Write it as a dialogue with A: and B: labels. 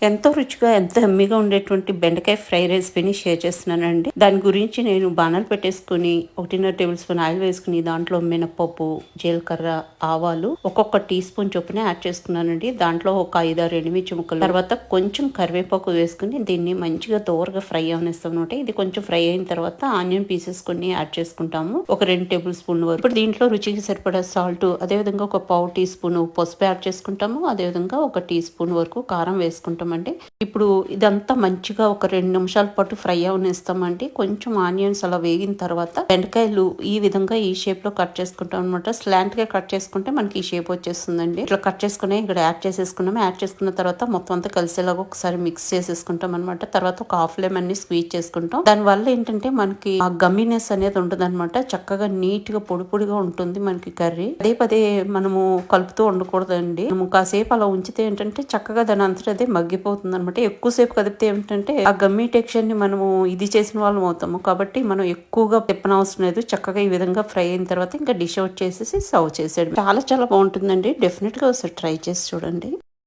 A: ఎంతో రుచిగా ఎంతో ఎమ్మీగా ఉండేటువంటి బెండకాయ ఫ్రై రెసిపీని షేర్ చేస్తున్నానండి. దాని గురించి నేను బాణాలు పెట్టేసుకుని 1.5 టేబుల్ స్పూన్ ఆయిల్ వేసుకుని దాంట్లో మినపప్పు, జీలకర్ర, ఆవాలు ఒక్కొక్క టీ స్పూన్ చొప్పున యాడ్ చేసుకున్నానండి. దాంట్లో ఒక 5-6 ఎండుమిర్చి ముక్కలు, తర్వాత కొంచెం కరివేపాకు వేసుకుని దీన్ని మంచిగా దోరగా ఫ్రై అవనిస్తాం అనమాట. ఇది కొంచెం ఫ్రై అయిన తర్వాత ఆనియన్ పీసెస్ కొన్ని యాడ్ చేసుకుంటాము, ఒక 2 టేబుల్ స్పూన్ల వరకు. ఇప్పుడు దీంట్లో రుచికి సరిపడా సాల్ట్, అదేవిధంగా ఒక పావు టీ స్పూన్ పసుపు యాడ్ చేసుకుంటాము, అదేవిధంగా ఒక టీ స్పూన్ వరకు కారం వేసుకుంటాం. ఇప్పుడు ఇదంతా మంచిగా ఒక 2 నిమిషాల పాటు ఫ్రై అవనిస్తామండి. కొంచెం ఆనియన్స్ అలా వేగిన తర్వాత బెండకాయలు ఈ విధంగా ఈ షేప్ లో కట్ చేసుకుంటాం అనమాట. స్లాంట్ గా కట్ చేసుకుంటే మనకి ఈ షేప్ వచ్చేస్తుందండి. ఇట్లా కట్ చేసుకుని ఇక్కడ యాడ్ చేసేసుకున్నాము. యాడ్ చేసుకున్న తర్వాత మొత్తం అంతా కలిసేలాగా ఒకసారి మిక్స్ చేసేసుకుంటాం అనమాట. తర్వాత ఒక హాఫ్ లెమన్ ని స్క్వీజ్ చేసుకుంటాం. దాని వల్ల ఏంటంటే మనకి ఆ గమ్మినెస్ అనేది ఉంటుంది అనమాట. చక్కగా నీట్ గా పొడి పొడిగా ఉంటుంది మనకి కర్రీ. పదే పదే మనము కలుపుతూ ఉండకూడదండి. మనము కాసేపు అలా ఉంచితే ఏంటంటే చక్కగా దాని అంతటా అదే మగ్గిపోతుంది అనమాట. ఎక్కువసేపు కదిపితే ఏమిటంటే ఆ గమ్మీ టెక్స్చర్ ని మనము ఇది చేసిన వాళ్ళం అవుతాము. కాబట్టి మనం ఎక్కువగా తిప్పనవసరం లేదు. చక్కగా ఈ విధంగా ఫ్రై అయిన తర్వాత ఇంకా డిష్ అవుట్ చేసేసి సర్వ్ చేసేయడం. చాలా చాలా బాగుంటుందండి. డెఫినెట్ గా ఒకసారి ట్రై చేసి చూడండి.